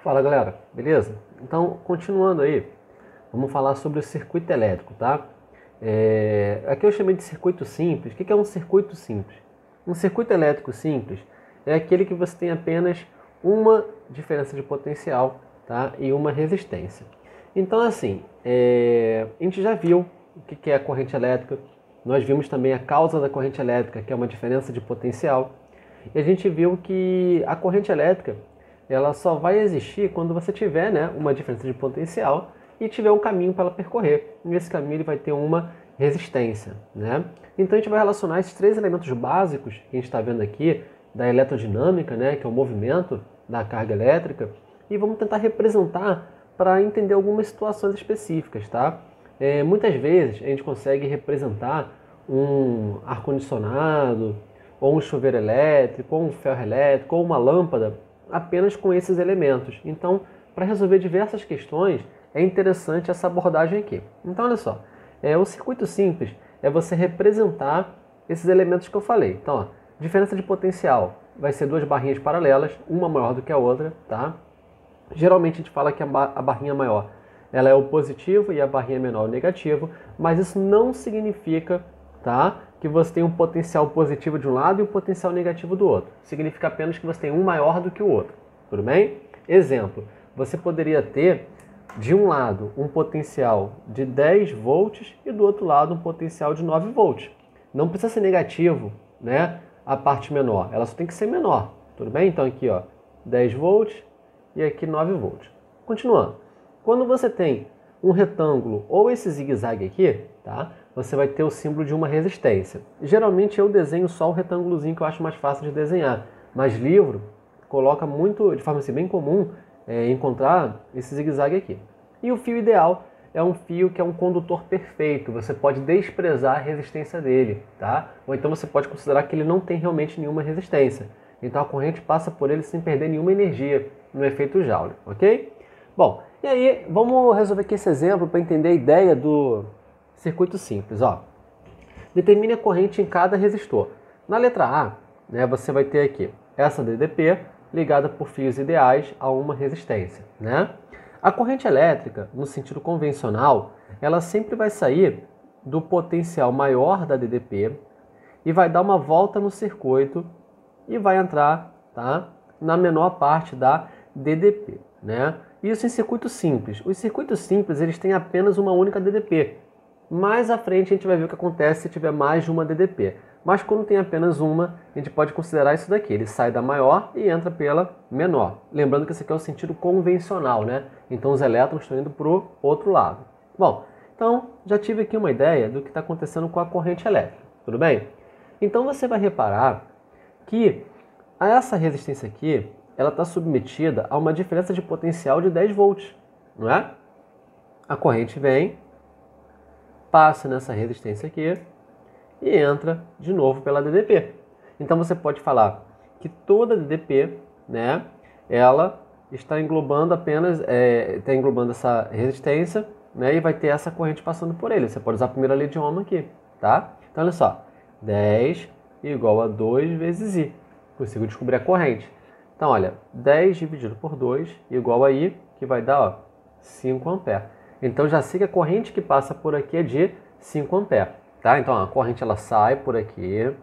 Fala galera, beleza? Então, continuando aí, vamos falar sobre o circuito elétrico, tá? Aqui eu chamei de circuito simples. O que é um circuito simples? Um circuito elétrico simples é aquele que você tem apenas uma diferença de potencial, tá? E uma resistência. Então, assim, a gente já viu o que é a corrente elétrica, nós vimos também a causa da corrente elétrica, que é uma diferença de potencial, e a gente viu que a corrente elétrica ela só vai existir quando você tiver, né, uma diferença de potencial e tiver um caminho para ela percorrer. Nesse caminho ele vai ter uma resistência, né? Então a gente vai relacionar esses três elementos básicos que a gente está vendo aqui da eletrodinâmica, né, que é o movimento da carga elétrica, e vamos tentar representar para entender algumas situações específicas, tá? Muitas vezes a gente consegue representar um ar-condicionado, ou um chuveiro elétrico, ou um ferro elétrico, ou uma lâmpada apenas com esses elementos. Então, para resolver diversas questões, é interessante essa abordagem aqui. Então, olha só, o circuito simples é você representar esses elementos que eu falei. Então, ó, diferença de potencial vai ser duas barrinhas paralelas, uma maior do que a outra, tá? Geralmente a gente fala que a barrinha maior ela é o positivo e a barrinha menor o negativo, mas isso não significa, tá, que você tem um potencial positivo de um lado e um potencial negativo do outro. Significa apenas que você tem um maior do que o outro. Tudo bem? Exemplo, você poderia ter de um lado um potencial de 10 volts e do outro lado um potencial de 9 volts. Não precisa ser negativo, né, a parte menor, ela só tem que ser menor. Tudo bem? Então aqui, ó, 10 volts e aqui 9 volts. Continuando. Quando você tem um retângulo ou esse zigue-zague aqui, tá? Você vai ter o símbolo de uma resistência. Geralmente eu desenho só o retângulozinho que eu acho mais fácil de desenhar, mas livro coloca muito, de forma assim, bem comum, encontrar esse zigue-zague aqui. E o fio ideal é um fio que é um condutor perfeito, você pode desprezar a resistência dele, tá? Ou então você pode considerar que ele não tem realmente nenhuma resistência. Então a corrente passa por ele sem perder nenhuma energia no efeito Joule, ok? Bom, e aí vamos resolver aqui esse exemplo para entender a ideia do circuito simples. Ó. Determine a corrente em cada resistor. Na letra A, né, você vai ter aqui essa DDP ligada por fios ideais a uma resistência. Né? A corrente elétrica, no sentido convencional, ela sempre vai sair do potencial maior da DDP e vai dar uma volta no circuito e vai entrar, tá, na menor parte da DDP. Né? Isso em circuito simples. Os circuitos simples eles têm apenas uma única DDP. Mais à frente a gente vai ver o que acontece se tiver mais de uma DDP. Mas quando tem apenas uma, a gente pode considerar isso daqui. Ele sai da maior e entra pela menor. Lembrando que esse aqui é o sentido convencional, né? Então os elétrons estão indo para o outro lado. Bom, então já tive aqui uma ideia do que está acontecendo com a corrente elétrica. Tudo bem? Então você vai reparar que essa resistência aqui ela está submetida a uma diferença de potencial de 10 volts, não é? A corrente vem, passa nessa resistência aqui e entra de novo pela DDP. Então você pode falar que toda DDP, né, ela está englobando apenas, está englobando essa resistência, né, e vai ter essa corrente passando por ele. Você pode usar a primeira lei de Ohm aqui, tá? Então olha só, 10 igual a 2 vezes I. Consigo descobrir a corrente. Então, olha, 10 dividido por 2 igual a I, que vai dar, ó, 5 amperes. Então, já sei que a corrente que passa por aqui é de 5 amperes, tá? Então, ó, a corrente ela sai por aqui,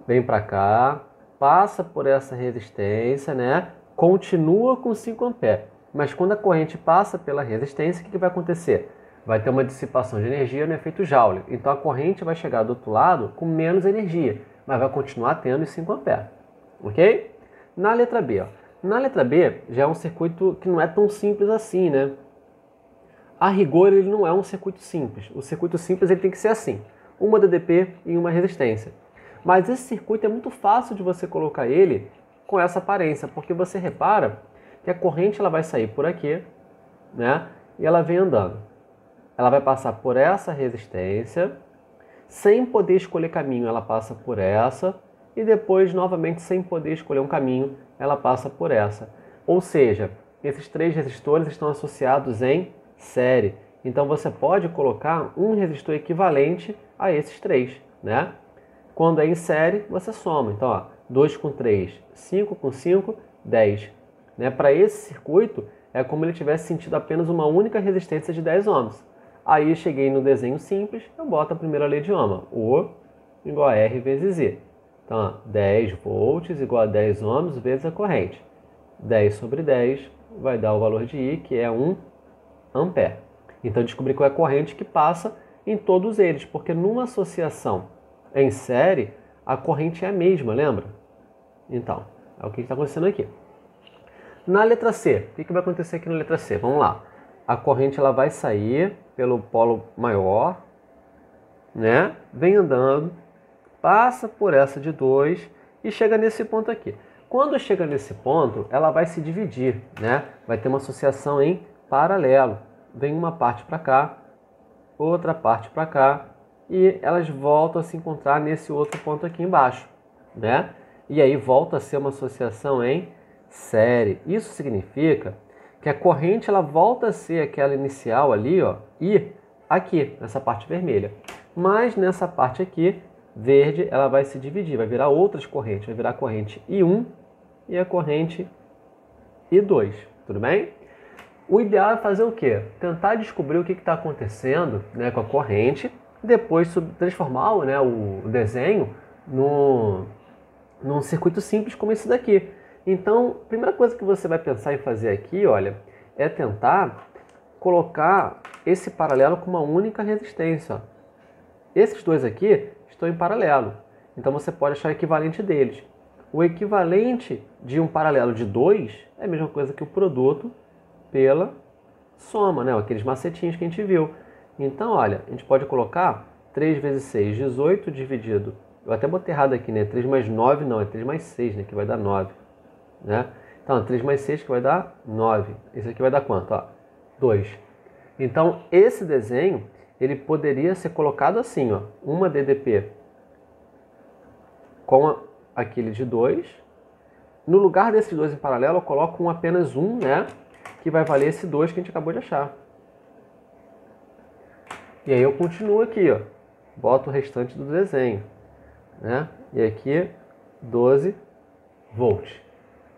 vem para cá, passa por essa resistência, né? Continua com 5 amperes. Mas quando a corrente passa pela resistência, o que vai acontecer? Vai ter uma dissipação de energia no efeito Joule. Então, a corrente vai chegar do outro lado com menos energia, mas vai continuar tendo os 5 amperes, ok? Na letra B, ó. Na letra B já é um circuito que não é tão simples assim, né? A rigor ele não é um circuito simples. O circuito simples ele tem que ser assim, uma DDP e uma resistência. Mas esse circuito é muito fácil de você colocar ele com essa aparência, porque você repara que a corrente ela vai sair por aqui, né? E ela vem andando. Ela vai passar por essa resistência, sem poder escolher caminho, ela passa por essa, e depois, novamente, sem poder escolher um caminho, ela passa por essa. Ou seja, esses três resistores estão associados em série. Então, você pode colocar um resistor equivalente a esses três, né? Quando é em série, você soma. Então, ó, 2 com 3, 5 com 5, 10. né? Para esse circuito, é como ele tivesse sentido apenas uma única resistência de 10 ohms. Aí eu cheguei no desenho simples, eu boto a primeira lei de Ohm, O igual a R vezes Z. Então, ó, 10 volts igual a 10 ohms vezes a corrente. 10 sobre 10 vai dar o valor de I, que é 1 ampere. Então, eu descobri qual é a corrente que passa em todos eles, porque numa associação em série, a corrente é a mesma, lembra? Então, é o que está acontecendo aqui. Na letra C, o que vai acontecer aqui na letra C? Vamos lá. A corrente ela vai sair pelo polo maior, né? Vem andando, passa por essa de 2 e chega nesse ponto aqui. Quando chega nesse ponto, ela vai se dividir, né? Vai ter uma associação em paralelo. Vem uma parte para cá, outra parte para cá, e elas voltam a se encontrar nesse outro ponto aqui embaixo, né? E aí volta a ser uma associação em série. Isso significa que a corrente ela volta a ser aquela inicial ali, ó, e aqui, nessa parte vermelha. Mas nessa parte aqui, verde, ela vai se dividir, vai virar outras correntes. Vai virar a corrente I1 e a corrente I2, tudo bem? O ideal é fazer o quê? Tentar descobrir o que está acontecendo, né, com a corrente, depois transformar, né, o desenho num circuito simples como esse daqui. Então, a primeira coisa que você vai pensar em fazer aqui, olha, é tentar colocar esse paralelo com uma única resistência. Ó. Esses dois aqui estão em paralelo, então você pode achar o equivalente deles. O equivalente de um paralelo de 2 é a mesma coisa que o produto pela soma, né? Aqueles macetinhos que a gente viu. Então, olha, a gente pode colocar 3 vezes 6, 18 dividido. Eu até botei errado aqui, né? 3 mais 9 não, é 3 mais 6, né? Que vai dar 9. Né? Então, 3 mais 6 que vai dar 9. Esse aqui vai dar quanto? Ó, 2. Então, esse desenho, ele poderia ser colocado assim, ó. Uma DDP com aquele de 2. No lugar desses dois em paralelo, eu coloco apenas um, né? Que vai valer esse 2 que a gente acabou de achar. E aí eu continuo aqui, ó. Boto o restante do desenho. Né? E aqui, 12 volts.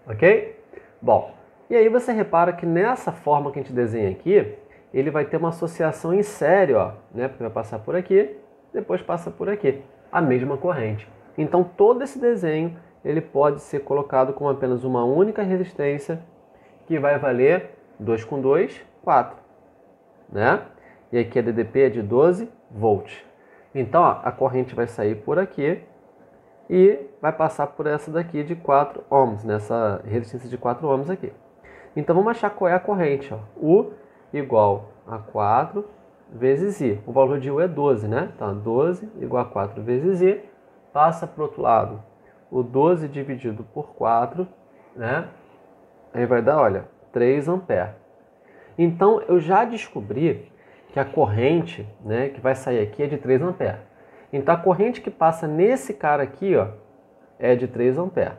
Ok? Bom, e aí você repara que nessa forma que a gente desenha aqui, ele vai ter uma associação em série, ó, né? Porque vai passar por aqui, depois passa por aqui. A mesma corrente. Então todo esse desenho, ele pode ser colocado com apenas uma única resistência, que vai valer 2 com 2, 4. Né? E aqui a DDP é de 12 volts. Então, ó, a corrente vai sair por aqui e vai passar por essa daqui de 4 ohms, nessa resistência de 4 ohms aqui. Então, vamos achar qual é a corrente. Ó. U igual a 4 vezes I. O valor de U é 12, né? Então, 12 igual a 4 vezes I. Passa para o outro lado. O 12 dividido por 4, né? Aí vai dar, olha, 3 amperes. Então, eu já descobri que a corrente, né, que vai sair aqui é de 3 amperes. Então, a corrente que passa nesse cara aqui, ó, é de 3 amperes.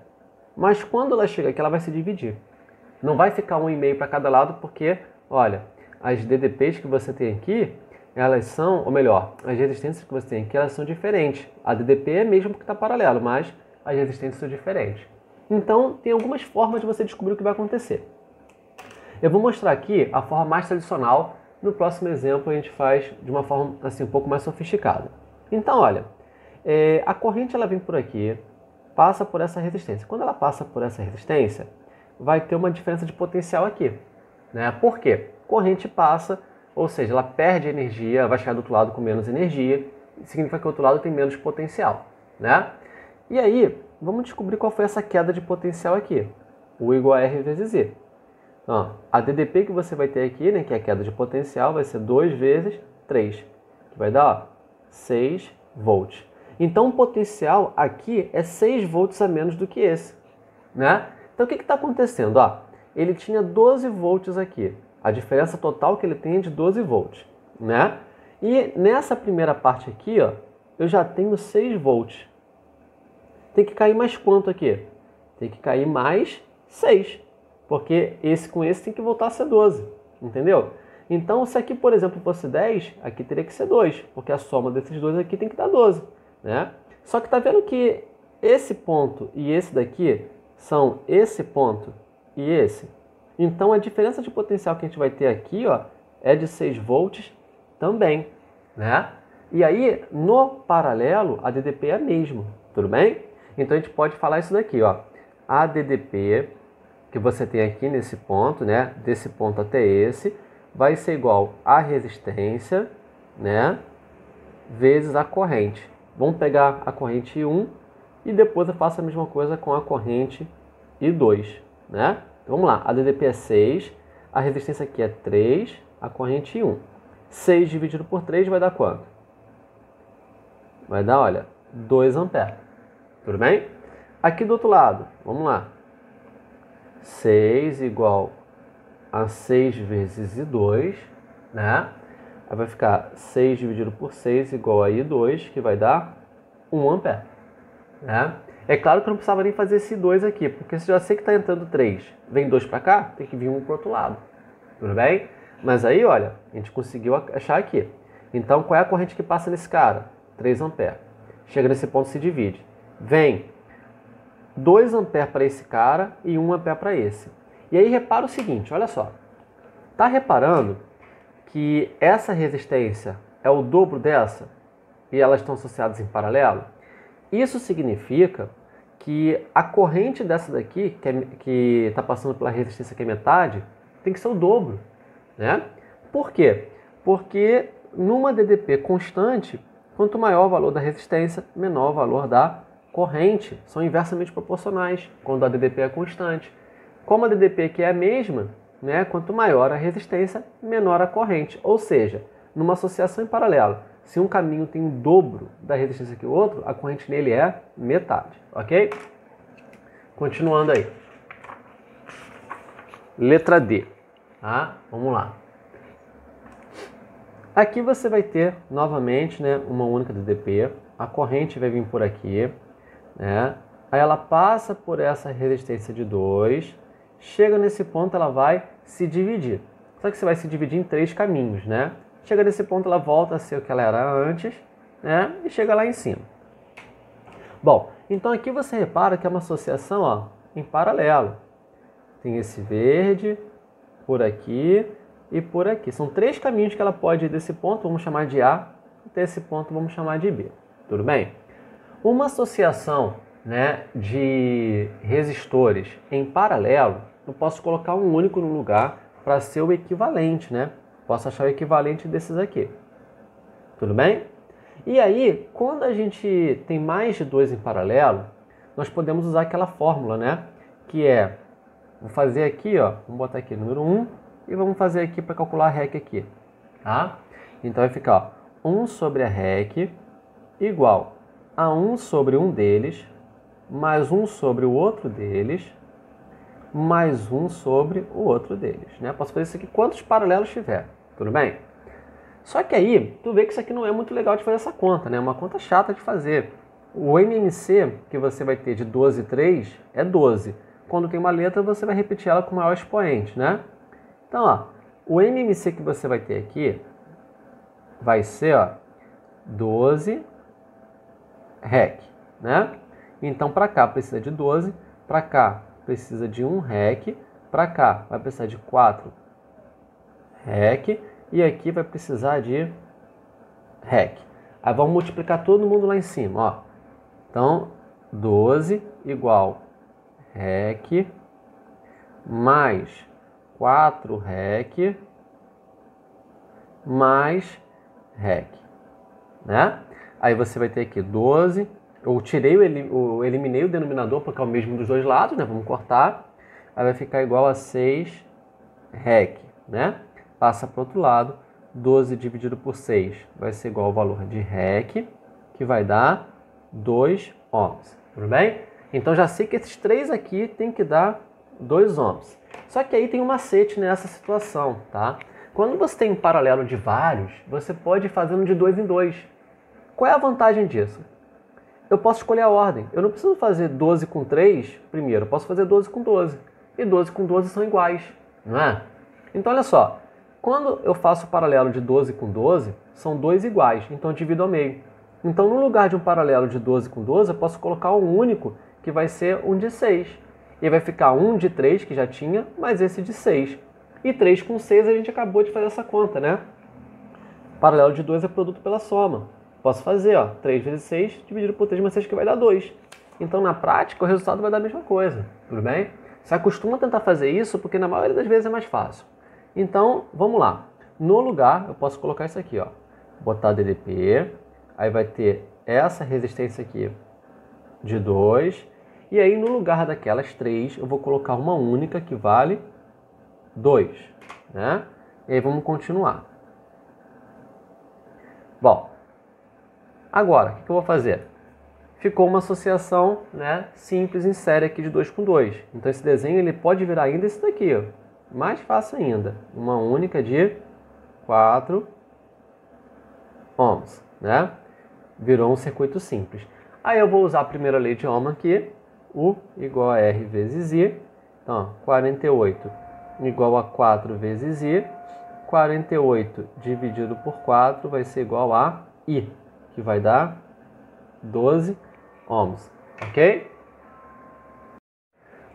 Mas quando ela chega aqui, ela vai se dividir. Não vai ficar 1,5 para cada lado, porque, olha, as DDPs que você tem aqui, elas são, ou melhor, as resistências que você tem aqui, elas são diferentes. A DDP é mesmo porque está paralelo, mas as resistências são diferentes. Então, tem algumas formas de você descobrir o que vai acontecer. Eu vou mostrar aqui a forma mais tradicional. No próximo exemplo, a gente faz de uma forma assim, um pouco mais sofisticada. Então, olha, a corrente ela vem por aqui, passa por essa resistência. Quando ela passa por essa resistência, vai ter uma diferença de potencial aqui. Né? Por quê? Corrente passa, ou seja, ela perde energia, vai chegar do outro lado com menos energia, significa que o outro lado tem menos potencial. Né? E aí, vamos descobrir qual foi essa queda de potencial aqui. U igual a R vezes I. Então, a DDP que você vai ter aqui, né, que é a queda de potencial, vai ser 2 vezes 3, que vai dar, ó, 6 volts. Então, o potencial aqui é 6 volts a menos do que esse. Né? Então, o que está acontecendo? Ó, ele tinha 12 volts aqui. A diferença total que ele tem é de 12 volts. Né? E nessa primeira parte aqui, ó, eu já tenho 6 volts. Tem que cair mais quanto aqui? Tem que cair mais 6. Porque esse com esse tem que voltar a ser 12. Entendeu? Então, se aqui, por exemplo, fosse 10, aqui teria que ser 2. Porque a soma desses dois aqui tem que dar 12. Né? Só que tá vendo que esse ponto e esse daqui são esse ponto e esse. Então, a diferença de potencial que a gente vai ter aqui, ó, é de 6 volts também, né? E aí, no paralelo, a DDP é a mesma, tudo bem? Então, a gente pode falar isso daqui, ó. A DDP que você tem aqui nesse ponto, né? Desse ponto até esse, vai ser igual a resistência, né? Vezes a corrente. Vamos pegar a corrente I1 e depois eu faço a mesma coisa com a corrente I2, né? Então, vamos lá, a DDP é 6, a resistência aqui é 3, a corrente I1. 6 dividido por 3 vai dar quanto? Vai dar, olha, 2 amperes. Tudo bem? Aqui do outro lado, vamos lá. 6 igual a 6 vezes I2, né? Aí vai ficar 6 dividido por 6 igual a I2, que vai dar 1 ampere, né? É claro que eu não precisava nem fazer esse 2 aqui, porque se eu já sei que está entrando 3, vem 2 para cá, tem que vir um para o outro lado. Tudo bem? Mas aí, olha, a gente conseguiu achar aqui. Então, qual é a corrente que passa nesse cara? 3 amperes. Chega nesse ponto, se divide. Vem 2 amperes para esse cara e 1 ampere para esse. E aí, repara o seguinte, olha só. Tá reparando que essa resistência é o dobro dessa e elas estão associadas em paralelo? Isso significa que a corrente dessa daqui, que está passando pela resistência que é metade, tem que ser o dobro, né? Por quê? Porque numa DDP constante, quanto maior o valor da resistência, menor o valor da corrente. São inversamente proporcionais quando a DDP é constante. Como a DDP aqui é a mesma, né? Quanto maior a resistência, menor a corrente. Ou seja, numa associação em paralelo, se um caminho tem o dobro da resistência que o outro, a corrente nele é metade, ok? Continuando aí. Letra D. Tá? Vamos lá. Aqui você vai ter novamente, né, uma única DDP. A corrente vai vir por aqui, né? Aí ela passa por essa resistência de 2. Chega nesse ponto, ela vai se dividir. Só que você vai se dividir em 3 caminhos, né? Chega nesse ponto, ela volta a ser o que ela era antes, né? E chega lá em cima. Bom, então aqui você repara que é uma associação, ó, em paralelo. Tem esse verde, por aqui e por aqui. São 3 caminhos que ela pode ir desse ponto, vamos chamar de A, até esse ponto vamos chamar de B. Tudo bem? Uma associação, né, de resistores em paralelo, eu posso colocar um único no lugar para ser o equivalente, né? Posso achar o equivalente desses aqui. Tudo bem? E aí, quando a gente tem mais de 2 em paralelo, nós podemos usar aquela fórmula, né? Que é, vou fazer aqui, ó, vamos botar aqui número 1 e vamos fazer aqui para calcular a REC aqui, tá? Então vai ficar, ó, 1 sobre a REC igual a 1 sobre um deles, mais 1 sobre o outro deles, mais 1 sobre o outro deles, né? Posso fazer isso aqui quantos paralelos tiver, tudo bem? Só que aí, tu vê que isso aqui não é muito legal de fazer essa conta, né? É uma conta chata de fazer. O MMC que você vai ter de 12 e 3 é 12. Quando tem uma letra, você vai repetir ela com maior expoente, né? Então, ó, o MMC que você vai ter aqui vai ser, ó, 12 REC, né? Então, para cá precisa de 12, para cá precisa de 1 REC, para cá vai precisar de 4 REC e aqui vai precisar de REC. Aí vamos multiplicar todo mundo lá em cima, ó. Então, 12 igual REC mais 4 REC mais REC, né? Aí você vai ter aqui 12, eu eliminei o denominador porque é o mesmo dos dois lados, né? Vamos cortar. Aí vai ficar igual a 6 REC, né? Passa para o outro lado, 12 dividido por 6 vai ser igual ao valor de REC, que vai dar 2 ohms, tudo bem? Então já sei que esses 3 aqui tem que dar 2 ohms. Só que aí tem um macete nessa situação, tá? Quando você tem um paralelo de vários, você pode ir fazendo de 2 em 2. Qual é a vantagem disso? Eu posso escolher a ordem. Eu não preciso fazer 12 com 3 primeiro, eu posso fazer 12 com 12. E 12 com 12 são iguais, não é? Então olha só, quando eu faço o paralelo de 12 com 12, são 2 iguais, então eu divido ao meio. Então no lugar de um paralelo de 12 com 12, eu posso colocar um único, que vai ser um de 6. E vai ficar 1 de 3, que já tinha, mais esse de 6. E 3 com 6 a gente acabou de fazer essa conta, né? Paralelo de 2 é produto pela soma. Posso fazer, ó, 3 vezes 6 dividido por 3 mais 6, que vai dar 2. Então, na prática, o resultado vai dar a mesma coisa, tudo bem? Você acostuma a tentar fazer isso, porque na maioria das vezes é mais fácil. Então, vamos lá. No lugar, eu posso colocar isso aqui, ó. Botar DDP, aí vai ter essa resistência aqui de 2. E aí, no lugar daquelas 3, eu vou colocar uma única que vale 2, né? E aí, vamos continuar. Bom, agora, o que eu vou fazer? Ficou uma associação, né, simples em série aqui de 2 com 2. Então, esse desenho ele pode virar ainda esse daqui, ó. Mais fácil ainda. Uma única de 4 ohms, né? Virou um circuito simples. Aí eu vou usar a primeira lei de Ohm aqui, U igual a R vezes I. Então, 48 igual a 4 vezes I. 48 dividido por 4 vai ser igual a I, que vai dar 12 ohms, ok?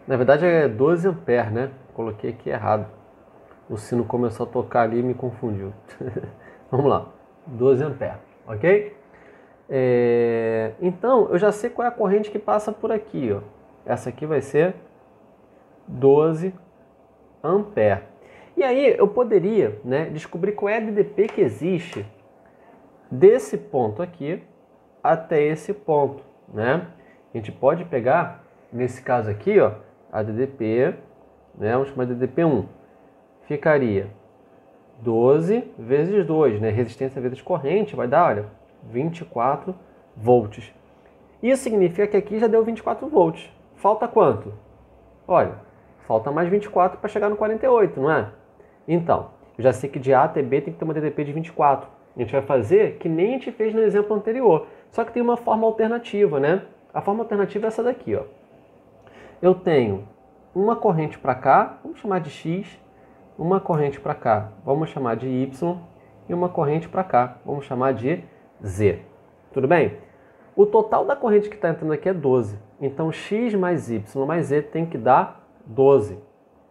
Na verdade é 12 amperes, né? Coloquei aqui errado. O sino começou a tocar ali e me confundiu. Vamos lá, 12 amperes, ok? Então, eu já sei qual é a corrente que passa por aqui, ó. Essa aqui vai ser 12 amperes. E aí eu poderia, né, descobrir qual é a DDP que existe desse ponto aqui até esse ponto, né? A gente pode pegar, nesse caso aqui, ó, a DDP, né, vamos chamar de DDP1. Ficaria 12 vezes 2, né? Resistência vezes corrente, vai dar, olha, 24 volts. Isso significa que aqui já deu 24 volts. Falta quanto? Olha, falta mais 24 para chegar no 48, não é? Então, eu já sei que de A até B tem que ter uma DDP de 24. A gente vai fazer que nem a gente fez no exemplo anterior. Só que tem uma forma alternativa, né? A forma alternativa é essa daqui, ó. Eu tenho uma corrente para cá, vamos chamar de X. Uma corrente para cá, vamos chamar de Y. E uma corrente para cá, vamos chamar de Z. Tudo bem? O total da corrente que está entrando aqui é 12. Então, X mais Y mais Z tem que dar 12.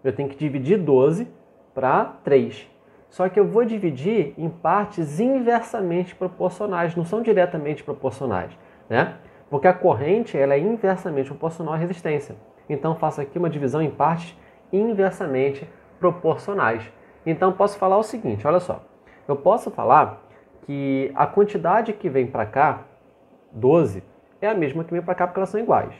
Eu tenho que dividir 12 para 3. Só que eu vou dividir em partes inversamente proporcionais, não são diretamente proporcionais, né? Porque a corrente ela é inversamente proporcional à resistência. Então, faço aqui uma divisão em partes inversamente proporcionais. Então, posso falar o seguinte, olha só. Eu posso falar que a quantidade que vem para cá, 12, é a mesma que vem para cá porque elas são iguais.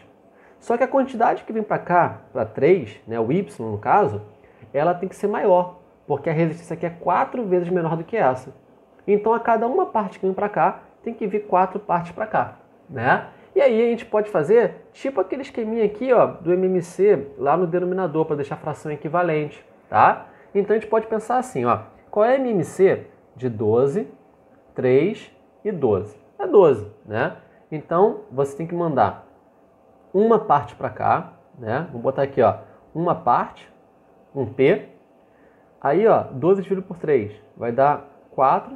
Só que a quantidade que vem para cá, para 3, né, o Y no caso, ela tem que ser maior, porque a resistência aqui é 4 vezes menor do que essa. Então, a cada uma parte que vem para cá, tem que vir 4 partes para cá, né? E aí a gente pode fazer tipo aquele esqueminha aqui, ó, do MMC lá no denominador, para deixar a fração equivalente, tá? Então, a gente pode pensar assim, ó, qual é a MMC de 12, 3 e 12? É 12, né? Então, você tem que mandar uma parte para cá, né? Vou botar aqui, ó, uma parte, um P. Aí, ó, 12 dividido por 3 vai dar 4.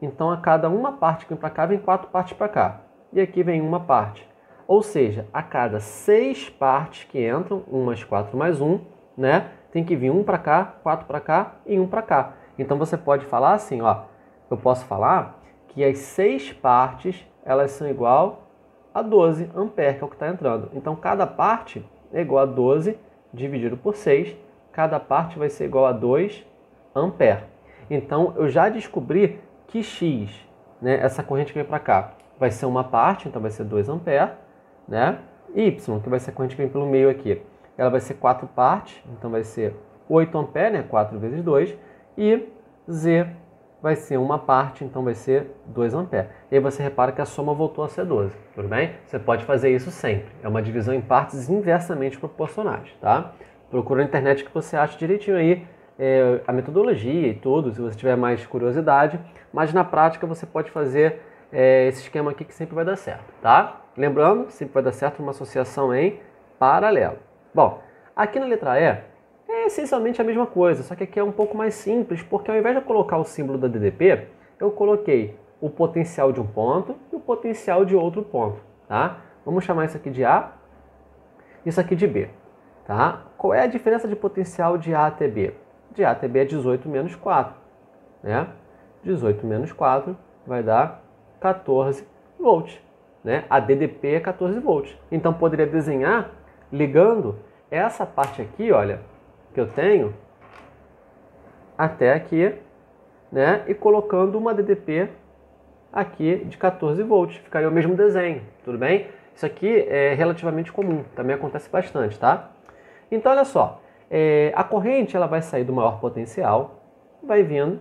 Então, a cada uma parte que vem para cá, vem 4 partes para cá. E aqui vem uma parte. Ou seja, a cada 6 partes que entram, 1 mais 4 mais 1, né? Tem que vir um para cá, 4 para cá e 1 para cá. Então, você pode falar assim, ó. Eu posso falar que as 6 partes, elas são igual a 12 amperes, que é o que está entrando. Então, cada parte é igual a 12 dividido por 6. Cada parte vai ser igual a 2 amperes. Então, eu já descobri que X, né, essa corrente que vem para cá, vai ser uma parte, então vai ser 2 amperes, né? Y, que vai ser a corrente que vem pelo meio aqui, ela vai ser 4 partes, então vai ser 8 amperes, né? 4 vezes 2. E Z vai ser uma parte, então vai ser 2 amperes. E aí você repara que a soma voltou a ser 12, tudo bem? Você pode fazer isso sempre. É uma divisão em partes inversamente proporcionais, tá? Procura na internet que você acha direitinho aí a metodologia e tudo, se você tiver mais curiosidade. Mas na prática você pode fazer esse esquema aqui que sempre vai dar certo, tá? Lembrando, sempre vai dar certo uma associação em paralelo. Bom, aqui na letra E é essencialmente a mesma coisa, só que aqui é um pouco mais simples, porque ao invés de eu colocar o símbolo da DDP, eu coloquei o potencial de um ponto e o potencial de outro ponto, tá? Vamos chamar isso aqui de A, isso aqui de B. Tá? Qual é a diferença de potencial de A até B? De A até B é 18 menos 4. Né? 18 menos 4 vai dar 14 volts. Né? A DDP é 14 volts. Então, poderia desenhar ligando essa parte aqui, olha, que eu tenho, até aqui, né? E colocando uma DDP aqui de 14 volts. Ficaria o mesmo desenho, tudo bem? Isso aqui é relativamente comum, também acontece bastante, tá? Então, olha só, a corrente ela vai sair do maior potencial, vai vindo,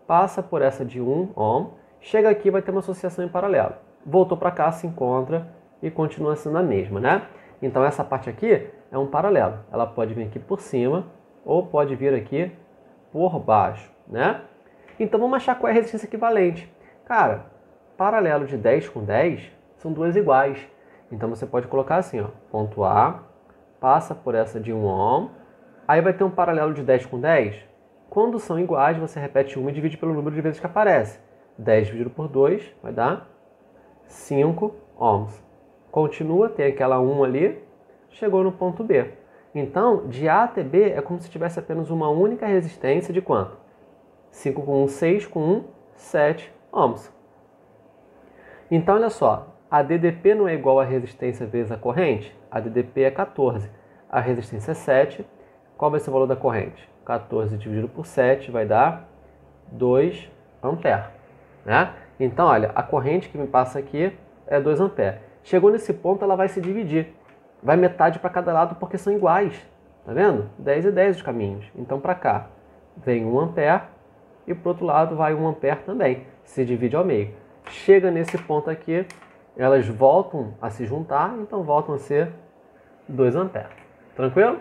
passa por essa de 1 ohm, chega aqui vai ter uma associação em paralelo. Voltou para cá, se encontra e continua sendo a mesma, né? Então, essa parte aqui é um paralelo. Ela pode vir aqui por cima ou pode vir aqui por baixo, né? Então, vamos achar qual é a resistência equivalente. Cara, paralelo de 10 com 10 são duas iguais. Então, você pode colocar assim, ó, ponto A, passa por essa de 1 ohm, aí vai ter um paralelo de 10 com 10. Quando são iguais, você repete 1 e divide pelo número de vezes que aparece. 10 dividido por 2 vai dar 5 ohms. Continua, tem aquela 1 ali, chegou no ponto B. Então, de A até B é como se tivesse apenas uma única resistência de quanto? 5 com 1, 6 com 1, 7 ohms. Então, olha só, a DDP não é igual a resistência vezes a corrente? A DDP é 14, a resistência é 7. Qual vai ser o valor da corrente? 14 dividido por 7 vai dar 2 amperes. Né? Então, olha, a corrente que me passa aqui é 2 amperes. Chegou nesse ponto, ela vai se dividir. Vai metade para cada lado porque são iguais. Tá vendo? 10 e 10 os caminhos. Então, para cá vem 1 ampere e para o outro lado vai 1 ampere também. Se divide ao meio. Chega nesse ponto aqui, elas voltam a se juntar, então voltam a ser 2 amperes. Tranquilo?